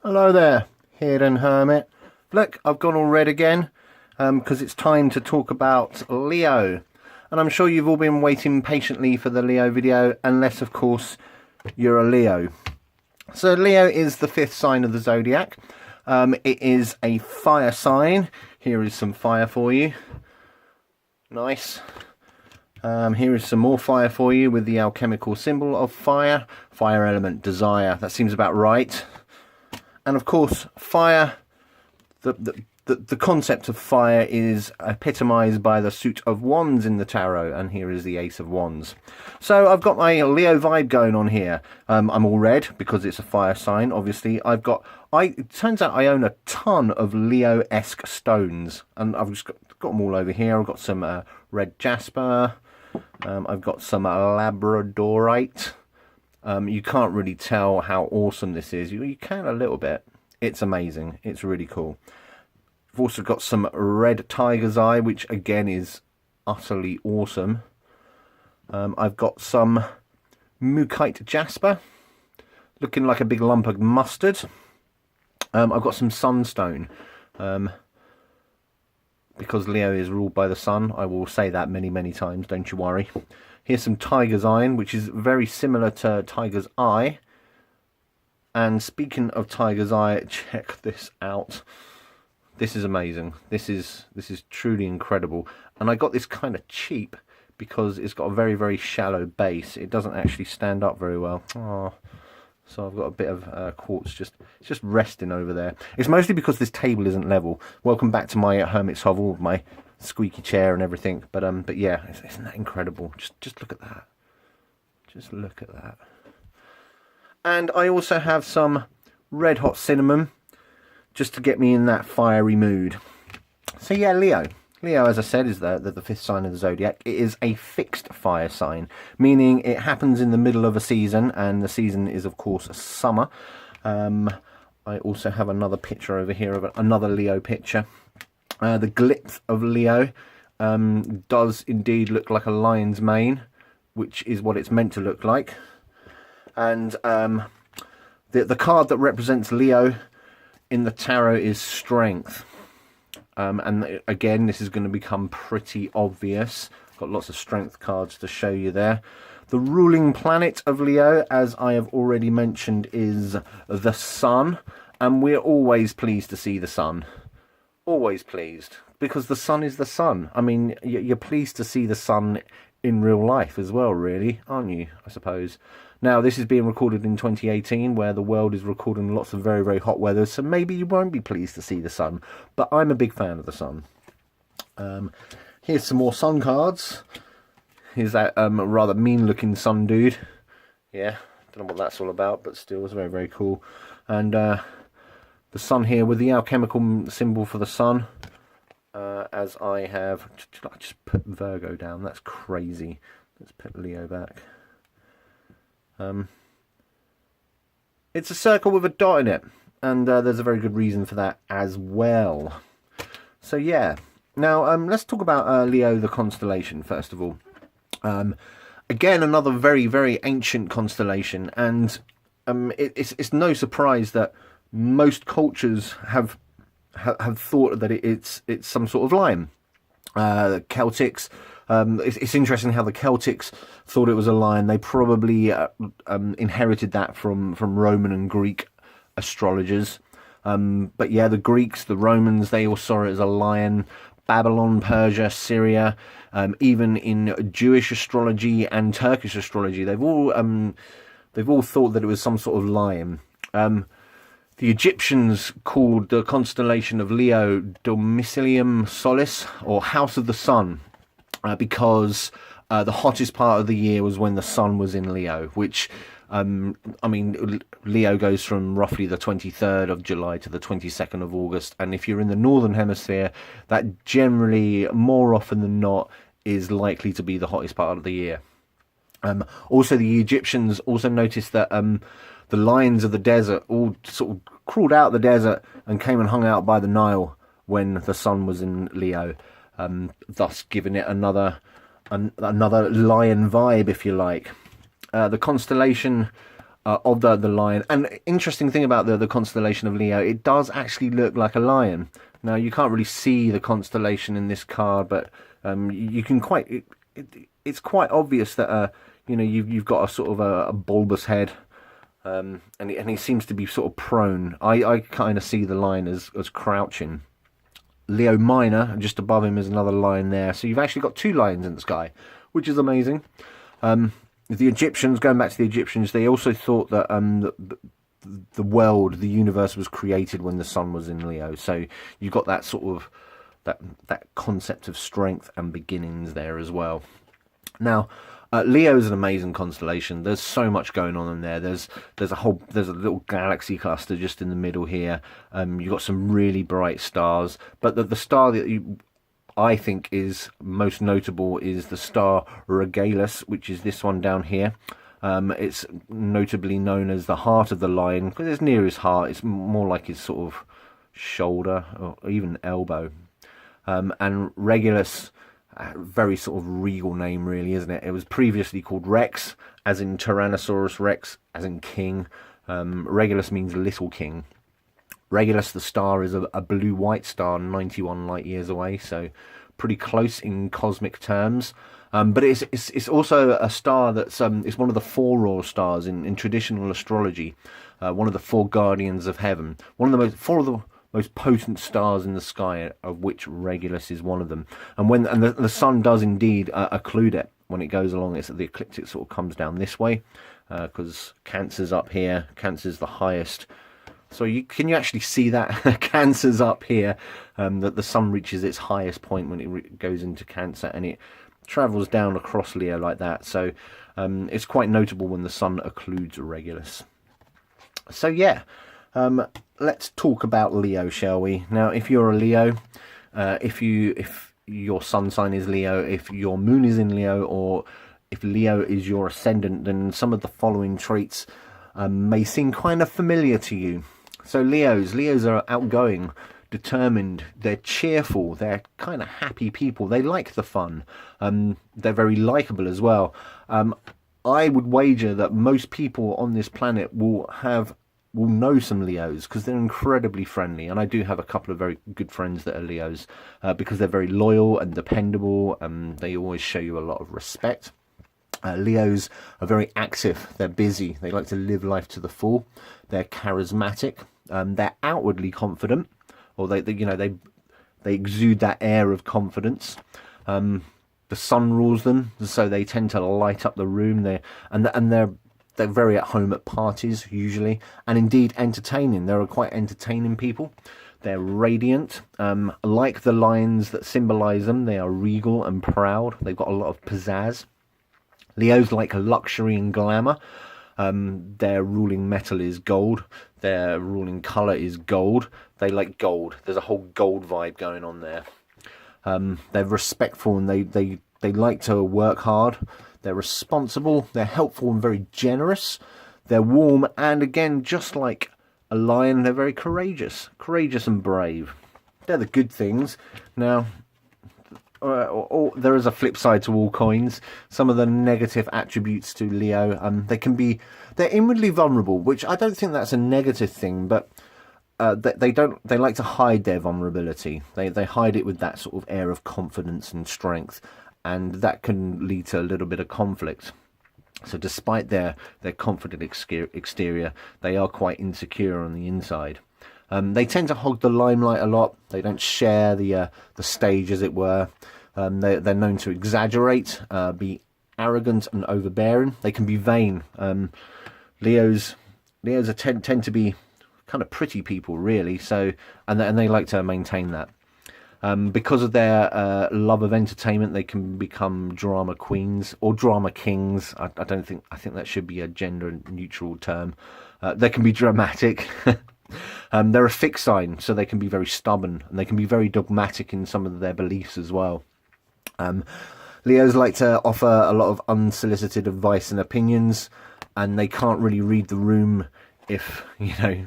Hello there, Hidden Hermit. Look, I've gone all red again because it's time to talk about Leo. And I'm sure you've all been waiting patiently for the Leo video, unless, of course, you're a Leo. So Leo is the fifth sign of the zodiac. It is a fire sign. Here is some fire for you. Nice. Here is some more fire for you with the alchemical symbol of fire. Fire element, desire. That seems about right. And of course, fire, the concept of fire is epitomised by the suit of wands in the tarot, and here is the ace of wands. So I've got my Leo vibe going on here. I'm all red because it's a fire sign, obviously. It turns out I own a ton of Leo-esque stones, and I've just got them all over here. I've got some red jasper. I've got some labradorite. You can't really tell how awesome this is. You can a little bit. It's amazing. It's really cool. I've also got some red tiger's eye, which again is utterly awesome. I've got some mookaite jasper, looking like a big lump of mustard. I've got some sunstone. Because Leo is ruled by the sun, I will say that many, many times, don't you worry. Here's some tiger's iron, which is very similar to tiger's eye. And speaking of tiger's eye, check this out. This is amazing. This is truly incredible. And I got this kind of cheap because it's got a very, very shallow base. It doesn't actually stand up very well. Oh, so I've got a bit of quartz just resting over there. It's mostly because this table isn't level. Welcome back to my hermit's hovel with my squeaky chair and everything. But yeah, isn't that incredible? Just look at that. Just look at that. And I also have some red hot cinnamon, just to get me in that fiery mood. So yeah, Leo. Leo, as I said, is the fifth sign of the zodiac. It is a fixed fire sign, meaning it happens in the middle of a season, and the season is, of course, summer. I also have another picture over here of another Leo picture. The glyph of Leo does indeed look like a lion's mane, which is what it's meant to look like. And the card that represents Leo in the tarot is strength. And again, this is going to become pretty obvious. Got lots of strength cards to show you there. The ruling planet of Leo, as I have already mentioned, is the sun. And we're always pleased to see the sun. Always pleased. Because the sun is the sun. I mean, you're pleased to see the sun in real life as well, really, aren't you, I suppose? Now, this is being recorded in 2018, where the world is recording lots of very, very hot weather, so maybe you won't be pleased to see the sun, but I'm a big fan of the sun. Here's some more sun cards. Here's that rather mean-looking sun dude. Yeah, don't know what that's all about, but still, it's very, very cool. And the sun here with the alchemical symbol for the sun. As I have just put Virgo down. That's crazy. Let's put Leo back. It's a circle with a dot in it, and there's a very good reason for that as well. So yeah, now let's talk about Leo the constellation first of all. Again, another very, very ancient constellation, and it's no surprise that most cultures have thought that it's some sort of lion. Celtics. It's interesting how the Celtics thought it was a lion. They probably inherited that from Roman and Greek astrologers. But yeah, the Greeks, the Romans, they all saw it as a lion. Babylon, Persia, Syria, even in Jewish astrology and Turkish astrology, they've all thought that it was some sort of lion. The Egyptians called the constellation of Leo Domicilium Solis, or House of the Sun, because the hottest part of the year was when the sun was in Leo, which, I mean, Leo goes from roughly the 23rd of July to the 22nd of August, and if you're in the northern hemisphere, that generally, more often than not, is likely to be the hottest part of the year. Also, the Egyptians also noticed that the lions of the desert all sort of crawled out the desert and came and hung out by the Nile when the sun was in Leo, thus giving it another lion vibe, if you like. The constellation of the lion. And interesting thing about the constellation of Leo, it does actually look like a lion. Now you can't really see the constellation in this card, but you can it's quite obvious that you've got a sort of a bulbous head, and he seems to be sort of prone. I kind of see the lion as crouching. Leo Minor, and just above him is another lion there. So you've actually got two lions in the sky, which is amazing. The Egyptians, going back to the Egyptians, they also thought that the world, the universe, was created when the sun was in Leo. So you've got that sort of that concept of strength and beginnings there as well. Now, Leo is an amazing constellation. There's so much going on in there. There's a little galaxy cluster just in the middle here. You've got some really bright stars, but the star that I think is most notable is the star Regulus, which is this one down here. It's notably known as the heart of the lion because it's near his heart. It's more like his sort of shoulder or even elbow. And Regulus, very sort of regal name, really, isn't it? It was previously called Rex, as in Tyrannosaurus Rex, as in king. Regulus means little king. Regulus, the star, is a blue-white star 91 light years away, so pretty close in cosmic terms. But it's also a star that's it's one of the four royal stars in traditional astrology. One of the four guardians of heaven. Four of the most potent stars in the sky, of which Regulus is one of them. And the sun does indeed occlude it when it goes along. The ecliptic sort of comes down this way because Cancer's up here. Cancer's the highest. So can you actually see that? Cancer's up here, that the sun reaches its highest point when it goes into Cancer, and it travels down across Leo like that. So it's quite notable when the sun occludes Regulus. So yeah, let's talk about Leo, shall we? Now, if you're a Leo, if your sun sign is Leo, if your moon is in Leo, or if Leo is your ascendant, then some of the following traits may seem kind of familiar to you. So Leos are outgoing, determined, they're cheerful, they're kind of happy people, they like the fun, they're very likable as well. I would wager that most people on this planet will know some Leos because they're incredibly friendly, and I do have a couple of very good friends that are Leos because they're very loyal and dependable, and they always show you a lot of respect. Leos are very active, they're busy, they like to live life to the full, they're charismatic, they're outwardly confident, or they exude that air of confidence. The sun rules them, so they tend to light up the room. They're very at home at parties usually, and indeed entertaining. They're quite entertaining people. They're radiant, like the lions that symbolize them. They are regal and proud. They've got a lot of pizzazz. Leos like luxury and glamour. Their ruling metal is gold. Their ruling colour is gold. They like gold. There's a whole gold vibe going on there. They're respectful, and they like to work hard. They're responsible. They're helpful and very generous. They're warm, and again, just like a lion, they're very courageous and brave. They're the good things. Now, there is a flip side to all coins. Some of the negative attributes to Leo, they're inwardly vulnerable, which I don't think that's a negative thing, but they like to hide their vulnerability. They hide it with that sort of air of confidence and strength, and that can lead to a little bit of conflict. So despite their confident exterior, they are quite insecure on the inside. They tend to hog the limelight a lot. They don't share the stage, as it were. They're known to exaggerate, be arrogant and overbearing. They can be vain. Leos tend to be kind of pretty people, really. So and they like to maintain that. Because of their love of entertainment, they can become drama queens or drama kings. I think that should be a gender neutral term. They can be dramatic. They're a fixed sign, so they can be very stubborn, and they can be very dogmatic in some of their beliefs as well. Leos like to offer a lot of unsolicited advice and opinions, and they can't really read the room if,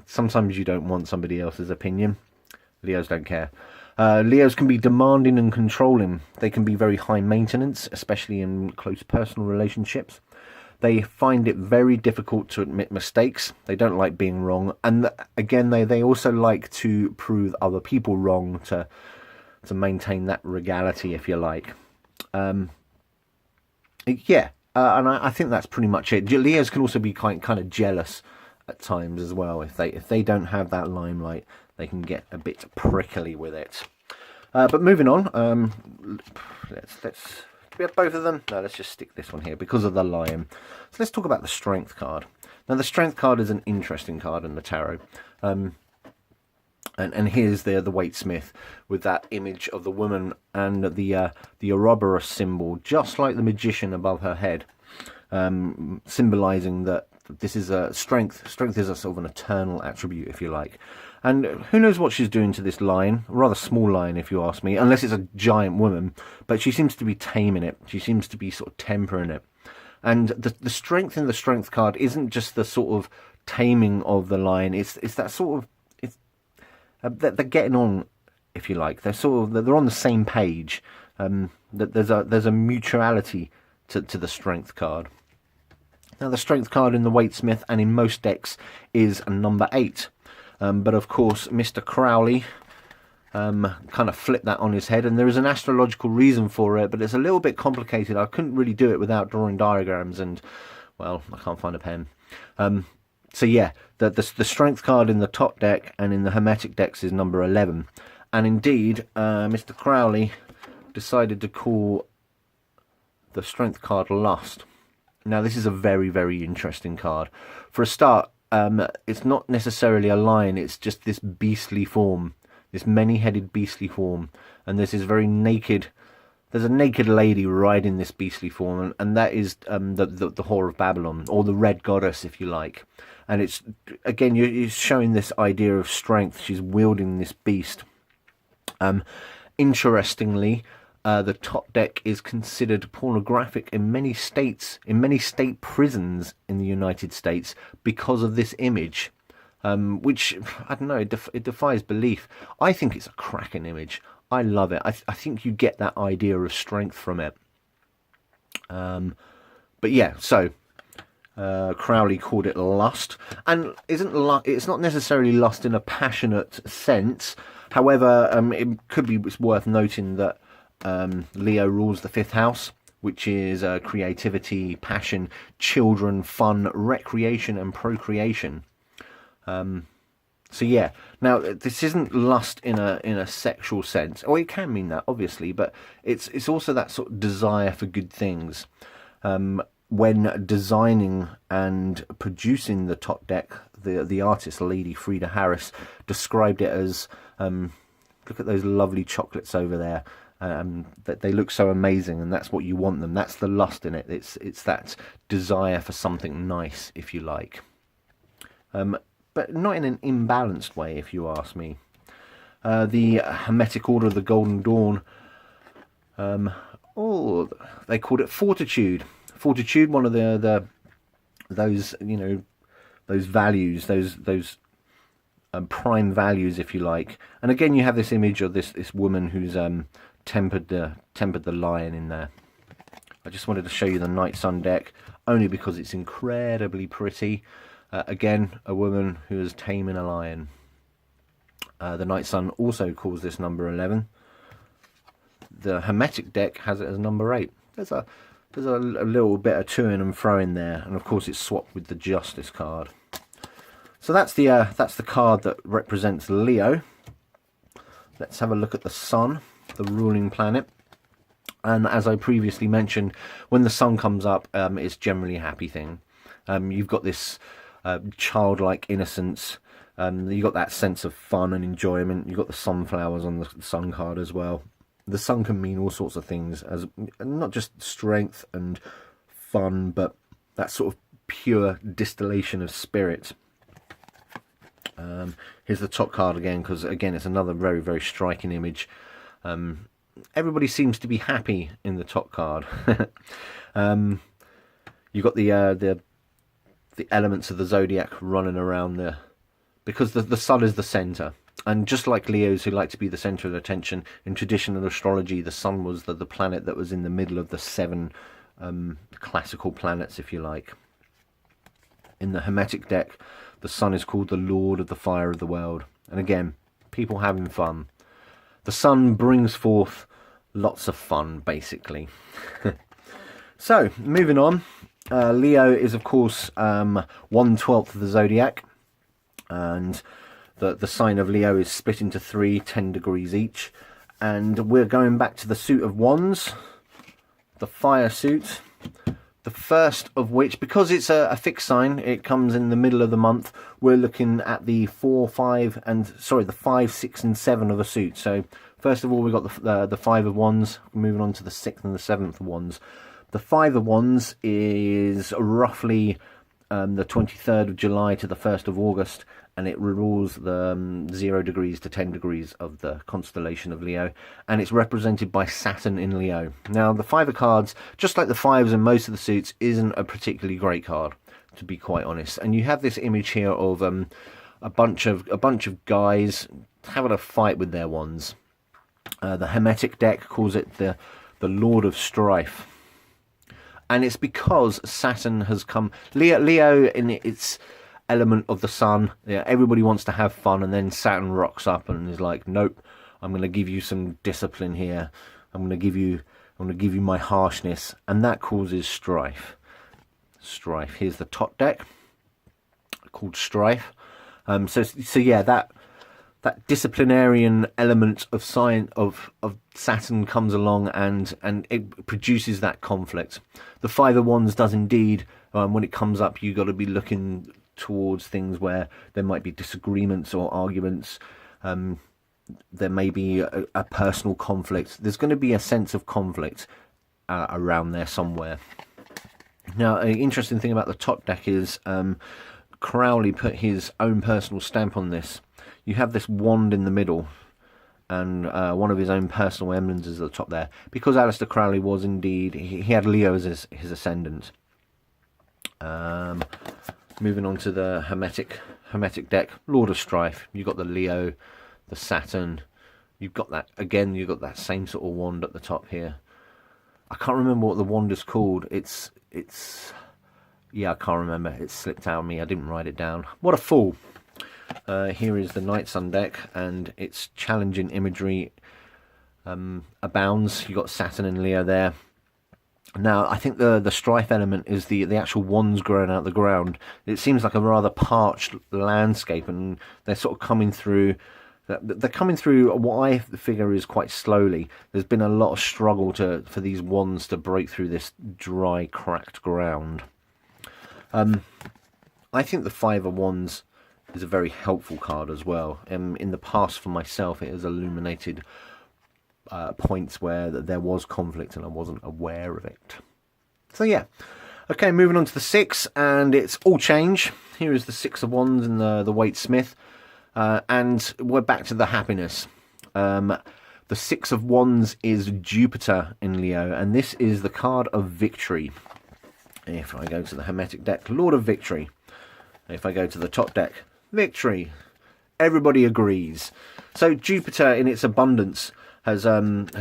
sometimes you don't want somebody else's opinion. Leos don't care. Leos can be demanding and controlling. They can be very high maintenance, especially in close personal relationships. They find it very difficult to admit mistakes. They don't like being wrong, and again, they also like to prove other people wrong to maintain that regality, if you like. Yeah, and I think that's pretty much it. Leos can also be kind of jealous at times as well. If they don't have that limelight, they can get a bit prickly with it. But moving on, let's do we have both of them? No, let's just stick this one here because of the lion. So let's talk about the strength card. Now, the strength card is an interesting card in the tarot. And here's the Waitsmith with that image of the woman and the Ouroboros symbol, just like the magician above her head, symbolizing that this is a strength. Strength is a sort of an eternal attribute, if you like. And who knows what she's doing to this lion? A rather small lion, if you ask me, unless it's a giant woman. But she seems to be taming it. She seems to be sort of tempering it. And the strength in the strength card isn't just the sort of taming of the lion. It's that sort of they're getting on, if you like. They're on the same page. That there's a mutuality to the strength card. Now, the strength card in the Waitsmith and in most decks is a number 8. But of course, Mr. Crowley kind of flipped that on his head, and there is an astrological reason for it, but it's a little bit complicated. I couldn't really do it without drawing diagrams, and, well, I can't find a pen. So yeah, the strength card in the top deck and in the Hermetic decks is number 11. And indeed, Mr. Crowley decided to call the strength card Lust. Now, this is a very, very interesting card. For a start, it's not necessarily a lion, it's just this beastly form, this many-headed beastly form, and there's a naked lady riding this beastly form, and that is the whore of Babylon, or the red goddess, if you like. And it's, again, you're showing this idea of strength. She's wielding this beast. Interestingly, the top deck is considered pornographic in many states, in many state prisons in the United States, because of this image, which, I don't know, it defies belief. I think it's a cracking image. I love it. I think you get that idea of strength from it. But yeah, so Crowley called it lust, and it's not necessarily lust in a passionate sense. However, it's worth noting that Leo rules the 5th house, which is creativity, passion, children, fun, recreation, and procreation. So yeah, now this isn't lust in a sexual sense, or it can mean that, obviously, but it's also that sort of desire for good things. When designing and producing the top deck, the artist, Lady Frida Harris, described it as, look at those lovely chocolates over there. That they look so amazing, and that's what you want them. That's the lust in it. It's that desire for something nice, if you like, but not in an imbalanced way, if you ask me. The Hermetic Order of the Golden Dawn, they called it fortitude. Fortitude, one of those values, those prime values, if you like. And again, you have this image of this woman who's tempered the lion in there. I just wanted to show you the Night Sun deck, only because it's incredibly pretty. Again, a woman who is taming a lion. The Night Sun also calls this number 11. The Hermetic deck has it as number 8. There's a little bit of toing and froing there, and of course it's swapped with the Justice card. So that's the card that represents Leo. Let's have a look at the Sun, the ruling planet. And as I previously mentioned, when the sun comes up, it's generally a happy thing. You've got this childlike innocence. You've got that sense of fun and enjoyment. You've got the sunflowers on the sun card as well. The sun can mean all sorts of things, as not just strength and fun, but that sort of pure distillation of spirit. Here's the top card again, because again it's another very, very striking image. Everybody seems to be happy in the top card. You've got the elements of the zodiac running around because the sun is the center. And just like Leos, who like to be the center of attention, in traditional astrology, the sun was the planet that was in the middle of the 7 classical planets, if you like. In the Hermetic deck, the Sun is called the Lord of the Fire of the World. And again, people having fun. The Sun brings forth lots of fun, basically. So, moving on. Leo is, of course, 1/12 of the zodiac. And the sign of Leo is split into 3, 10 degrees each. And we're going back to the suit of wands, the fire suit. The first of which, because it's a fixed sign, it comes in the middle of the month. We're looking at the 5, 6, and 7 of a suit. So first of all, we've got the 5 of wands. Moving on to the 6th and the 7th of wands. The 5 of wands is roughly the 23rd of July to the 1st of August, and it rules the 0 degrees to 10 degrees of the constellation of Leo, and it's represented by Saturn in Leo. Now, the 5 of cards, just like the 5s in most of the suits, isn't a particularly great card, to be quite honest. And you have this image here of a bunch of guys having a fight with their wands. The Hermetic deck calls it the Lord of Strife. And it's because Saturn has come... Leo in its element of the sun, yeah, everybody wants to have fun, and then Saturn rocks up and is like, nope, I'm going to give you some discipline here. I'm going to give you my harshness, and that causes strife. Here's the top deck called Strife. So yeah, that disciplinarian element of science of Saturn comes along, and it produces that conflict. The 5 of wands does indeed. When it comes up, you got to be looking towards things where there might be disagreements or arguments. There may be a personal conflict. There's going to be a sense of conflict around there somewhere. Now, an interesting thing about the top deck is Crowley put his own personal stamp on this. You have this wand in the middle, and one of his own personal emblems is at the top there. Because Aleister Crowley was indeed, he had Leo as his ascendant. Moving on to the Hermetic deck, Lord of Strife. You've got the Leo, the Saturn. You've got that, again, you've got that same sort of wand at the top here. I can't remember what the wand is called. It's yeah, I can't remember. It slipped out of me. I didn't write it down. What a fool. Here is the Night Sun deck, and its challenging imagery abounds. You've got Saturn and Leo there. Now, I think the strife element is the actual wands growing out the ground. It seems like a rather parched landscape, and they're sort of coming through. They're coming through what I figure is quite slowly. There's been a lot of struggle for these wands to break through this dry, cracked ground. I think the 5 of wands is a very helpful card as well. In the past, for myself, it has illuminated points where there was conflict and I wasn't aware of it. So yeah. Okay, moving on to the 6, and it's all change. Here is the 6 of wands and the Waite Smith. And we're back to the happiness. The 6 of wands is Jupiter in Leo, and this is the card of victory. If I go to the Hermetic deck, Lord of Victory. If I go to the top deck, Victory. Everybody agrees. So Jupiter, in its abundance, has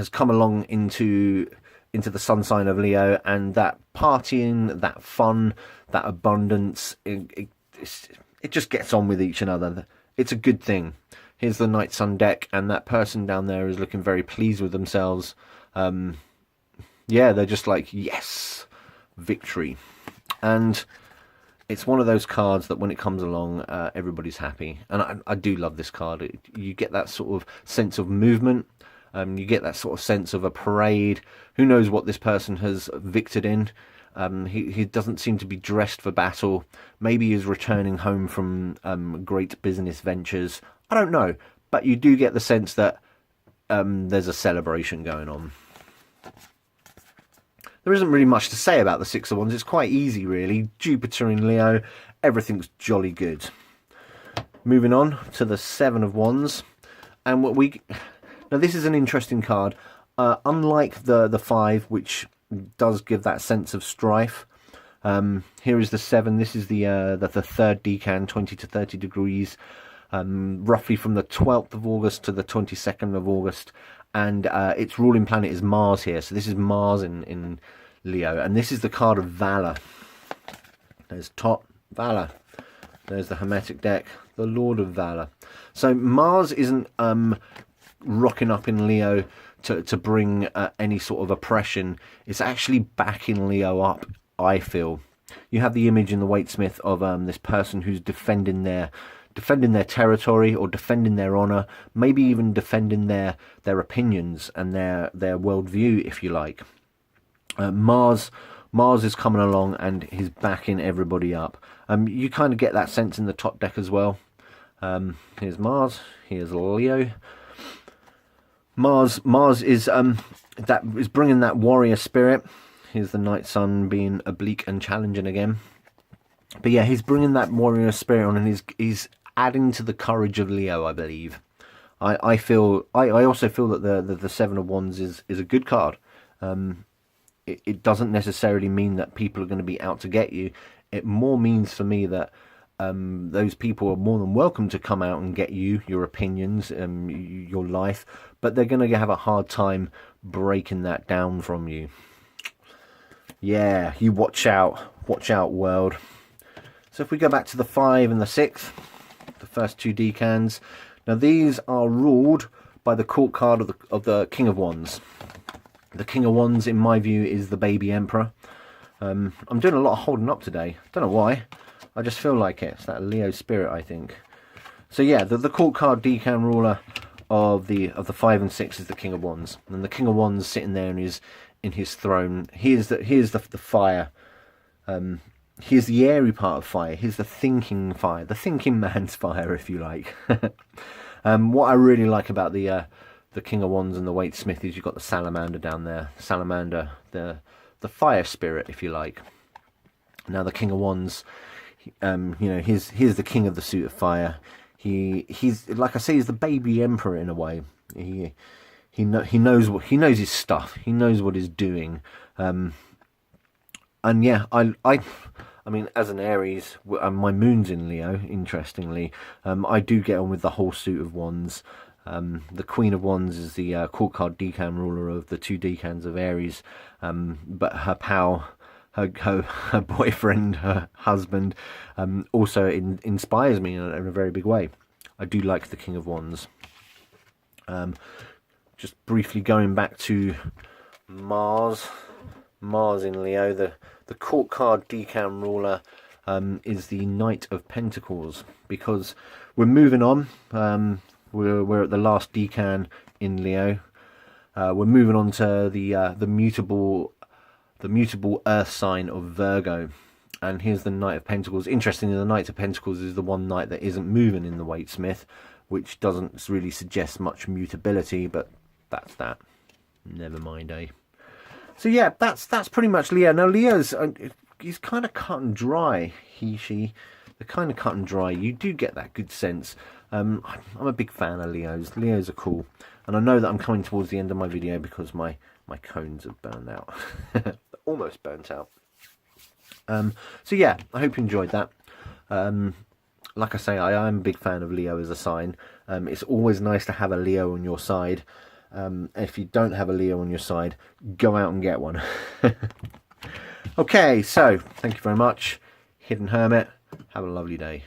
come along into the sun sign of Leo, and that partying, that fun, that abundance, it just gets on with each other. It's a good thing. Here's the Night Sun deck, and that person down there is looking very pleased with themselves. Yeah, they're just like, yes, victory. And it's one of those cards that when it comes along, everybody's happy. And I do love this card. You get that sort of sense of movement. You get that sort of sense of a parade. Who knows what this person has victored in? He doesn't seem to be dressed for battle. Maybe he's returning home from great business ventures. I don't know. But you do get the sense that there's a celebration going on. There isn't really much to say about the 6 of wands. It's quite easy, really. Jupiter in Leo, everything's jolly good. Moving on to the 7 of wands. And now this is an interesting card. Unlike the 5, which does give that sense of strife, here is the 7. This is the third decan, 20 to 30 degrees, roughly from the 12th of August to the 22nd of August. And its ruling planet is Mars here. So this is Mars in Leo. And this is the card of Valor. There's top, Valor. There's the Hermetic deck, the Lord of Valor. So Mars isn't rocking up in Leo to bring any sort of oppression. It's actually backing Leo up, I feel. You have the image in the Waitesmith of this person who's defending their territory or defending their honor, maybe even defending their opinions and their worldview, if you like. Mars is coming along and he's backing everybody up. You kind of get that sense in the top deck as well. Here's Mars. Here's Leo. Mars is that is bringing that warrior spirit. Here's the night sun being oblique and challenging again. But yeah, he's bringing that warrior spirit on, and he's adding to the courage of Leo, I believe. I also feel that the Seven of Wands is a good card. It doesn't necessarily mean that people are going to be out to get you. It more means for me that those people are more than welcome to come out and get you, your opinions, your life, but they're going to have a hard time breaking that down from you. Yeah, you watch out, world. So if we go back to the 5 and the 6, the first two decans. Now these are ruled by the court card of the King of Wands. The King of Wands, in my view, is the baby emperor. I'm doing a lot of holding up today. Don't know why. I just feel like it. It's that Leo spirit, I think. So yeah, the court card decan ruler of the 5 and 6 is the King of Wands, and the King of Wands sitting there in his throne. Here's the fire. Here's the airy part of fire. Here's the thinking fire, the thinking man's fire, if you like. What I really like about the King of Wands and the Waitesmith is you've got the salamander down there. Salamander, the fire spirit, if you like. Now the King of Wands, here's the king of the suit of fire. He's like I say, he's the baby emperor in a way. He knows his stuff. He knows what he's doing. And yeah, I mean, as an Aries, my moon's in Leo. Interestingly, I do get on with the whole suit of wands. The Queen of Wands is the court card decan ruler of the 2 decans of Aries, but her pal, her boyfriend, her husband, also inspires me in a very big way. I do like the King of Wands. Just briefly going back to Mars in Leo, the court card decan ruler is the Knight of Pentacles, because we're moving on. We're at the last decan in Leo. We're moving on to the mutable earth sign of Virgo, and here's the Knight of Pentacles. Interestingly, the Knight of Pentacles is the one knight that isn't moving in the Waitesmith, which doesn't really suggest much mutability, but that's that. Never mind, eh? So yeah, that's pretty much Leo. Now Leo's he's kind of cut and dry. They're kind of cut and dry. You do get that good sense. I'm a big fan of Leos. Leos are cool, and I know that I'm coming towards the end of my video because my cones have burned out. Almost burnt out. So yeah, I hope you enjoyed that. Like I say, I am a big fan of Leo as a sign. It's always nice to have a Leo on your side. If you don't have a Leo on your side, go out and get one. Okay, so thank you very much. Hidden Hermit, have a lovely day.